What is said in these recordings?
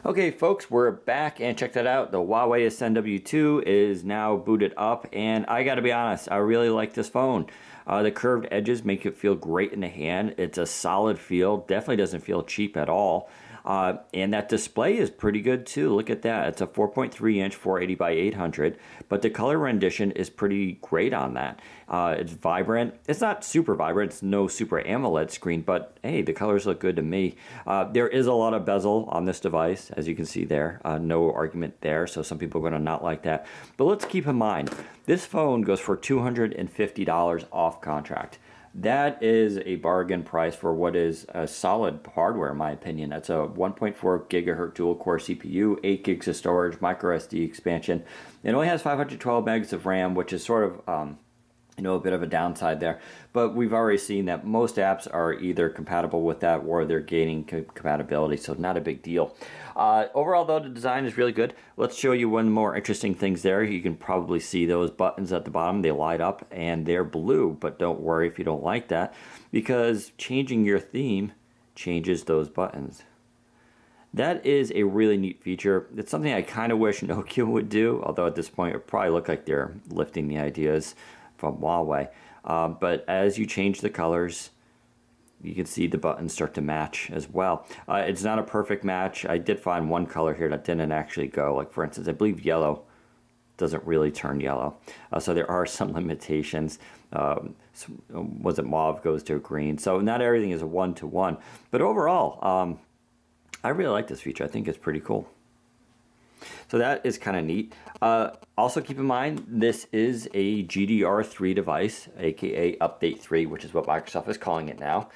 Okay folks, we're back and check that out. The Huawei Ascend W2 is now booted up and I gotta be honest, I really like this phone. The curved edges make it feel great in the hand. It's a solid feel, definitely doesn't feel cheap at all. And that display is pretty good too. Look at that. It's a 4.3 inch 480 by 800, but the color rendition is pretty great on that. It's vibrant. It's not super vibrant. It's no super AMOLED screen, but hey, the colors look good to me. There is a lot of bezel on this device, as you can see there. No argument there, so some people are going to not like that. But let's keep in mind, this phone goes for $250 off contract. That is a bargain price for what is a solid hardware, in my opinion. That's a 1.4 gigahertz dual-core CPU, 8 gigs of storage, microSD expansion. It only has 512 megs of RAM, which is sort of a bit of a downside there, but we've already seen that most apps are either compatible with that or they're gaining compatibility, so not a big deal. Overall though, the design is really good. Let's show you one more interesting things there. You can probably see those buttons at the bottom. They light up and they're blue, but don't worry if you don't like that, because changing your theme changes those buttons. That is a really neat feature. It's something I kind of wish Nokia would do, although at this point it would probably look like they're lifting the ideas from Huawei. But as you change the colors, you can see the buttons start to match as well. It's not a perfect match. I did find one color here that didn't actually go. Like for instance, I believe yellow doesn't really turn yellow. So there are some limitations. Was it mauve goes to green? So not everything is a one-to-one. But overall, I really like this feature. I think it's pretty cool. So that is kind of neat. Also keep in mind, this is a GDR3 device, aka Update 3, which is what Microsoft is calling it now.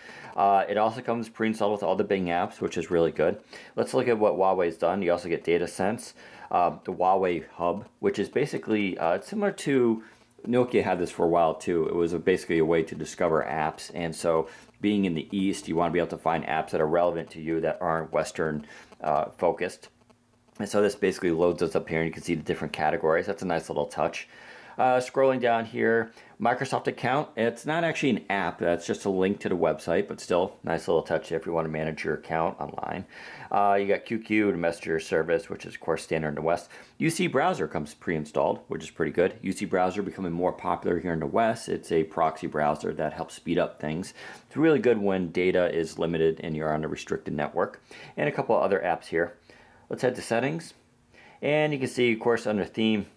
It also comes pre-installed with all the Bing apps, which is really good. Let's look at what Huawei's done. You also get DataSense, the Huawei Hub, which is basically similar to Nokia had this for a while too. It was basically a way to discover apps, and so being in the East, you want to be able to find apps that are relevant to you that aren't Western focused. And so this basically loads us up here and you can see the different categories. That's a nice little touch. Scrolling down here, Microsoft account. It's not actually an app, that's just a link to the website, but still nice little touch if you want to manage your account online. You got QQ, the messenger service, which is of course standard in the West. UC Browser comes pre-installed, which is pretty good. UC Browser becoming more popular here in the West. It's a proxy browser that helps speed up things. It's really good when data is limited and you're on a restricted network. And a couple other apps here. Let's head to settings, and you can see, of course, under theme,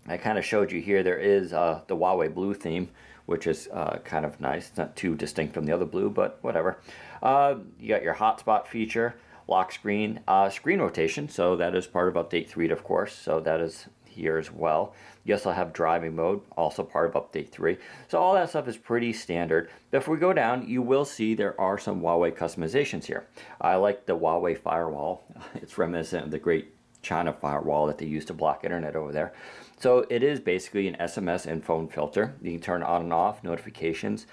I kind of showed you here, there is the Huawei blue theme, which is kind of nice. It's not too distinct from the other blue, but whatever. You got your hotspot feature, lock screen, screen rotation, so that is part of Update 3, of course, so that is here as well. You also have driving mode, also part of Update 3. So all that stuff is pretty standard. But if we go down, you will see there are some Huawei customizations here. I like the Huawei firewall. It's reminiscent of the great China firewall that they used to block internet over there. So it is basically an SMS and phone filter. You can turn on and off notifications,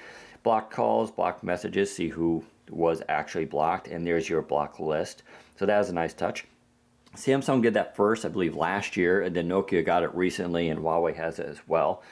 block calls, block messages, see who was actually blocked, and there's your block list. So that is a nice touch. Samsung did that first, I believe, last year, and then Nokia got it recently, and Huawei has it as well.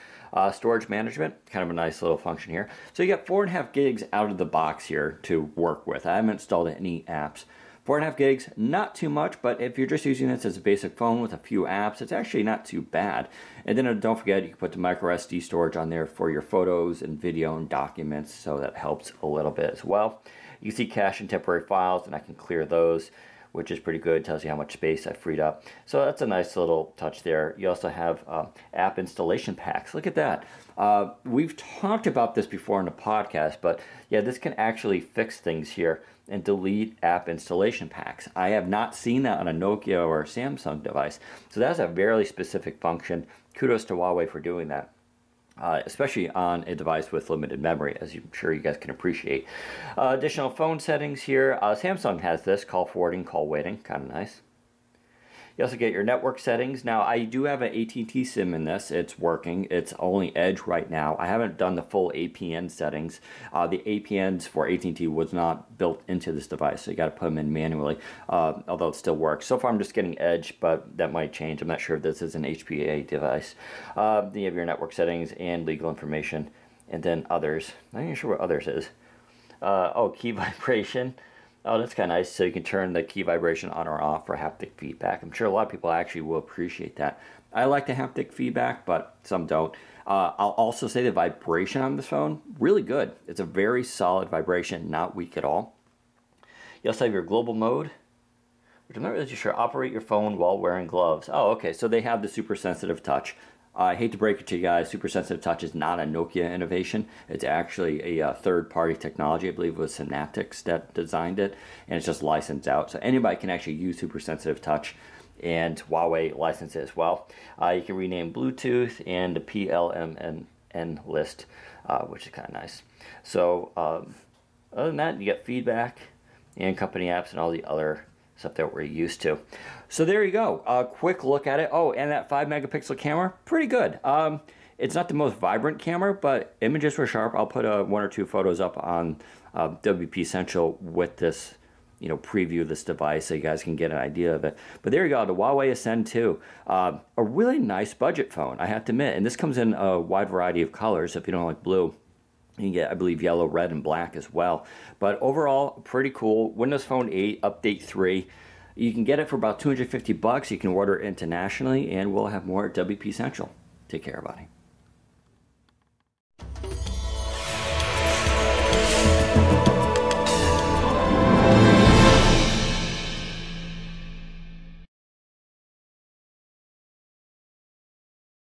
Storage management, kind of a nice little function here. So you got 4.5 gigs out of the box here to work with. I haven't installed any apps. 4.5 gigs, not too much, but if you're just using this as a basic phone with a few apps, it's actually not too bad. And then don't forget, you can put the microSD storage on there for your photos and video and documents, so that helps a little bit as well. You can see cache and temporary files, and I can clear those, which is pretty good. Tells you how much space I freed up. So that's a nice little touch there. You also have app installation packs. Look at that. We've talked about this before in the podcast, but yeah, this can actually fix things here and delete app installation packs. I have not seen that on a Nokia or a Samsung device. So that's a very specific function. Kudos to Huawei for doing that. Especially on a device with limited memory, as I'm sure you guys can appreciate. Additional phone settings here. Samsung has this, call forwarding, call waiting, kind of nice. You also get your network settings. Now, I do have an AT&T SIM in this. It's working. It's only Edge right now. I haven't done the full APN settings. The APNs for AT&T was not built into this device, so you got to put them in manually, although it still works. So far, I'm just getting Edge, but that might change. I'm not sure if this is an HPA device. Then you have your network settings and legal information, and then others. I'm not even sure what others is. Oh, key vibration. Oh, that's kind of nice. So you can turn the key vibration on or off for haptic feedback. I'm sure a lot of people actually will appreciate that. I like the haptic feedback, but some don't. I'll also say the vibration on this phone, really good. It's a very solid vibration, not weak at all. You also have your global mode, which I'm not really sure. Operate your phone while wearing gloves. Oh, okay. So they have the super sensitive touch. I hate to break it to you guys, super sensitive touch is not a Nokia innovation. It's actually a third-party technology. I believe it was Synaptics that designed it, and it's just licensed out. So anybody can actually use super sensitive touch, and Huawei licensed it as well. You can rename Bluetooth and the PLMN list, which is kind of nice. So other than that, you get feedback and company apps and all the other stuff that we're used to. So there you go. A quick look at it. Oh, and that 5 megapixel camera, pretty good. It's not the most vibrant camera, but images were sharp. I'll put one or two photos up on WP Central with this, preview of this device so you guys can get an idea of it. But there you go, the Huawei Ascend 2. A really nice budget phone, I have to admit. And this comes in a wide variety of colors if you don't like blue. You can get, I believe, yellow, red, and black as well. But overall, pretty cool. Windows Phone 8, Update 3. You can get it for about $250. You can order it internationally, and we'll have more at WP Central. Take care, everybody.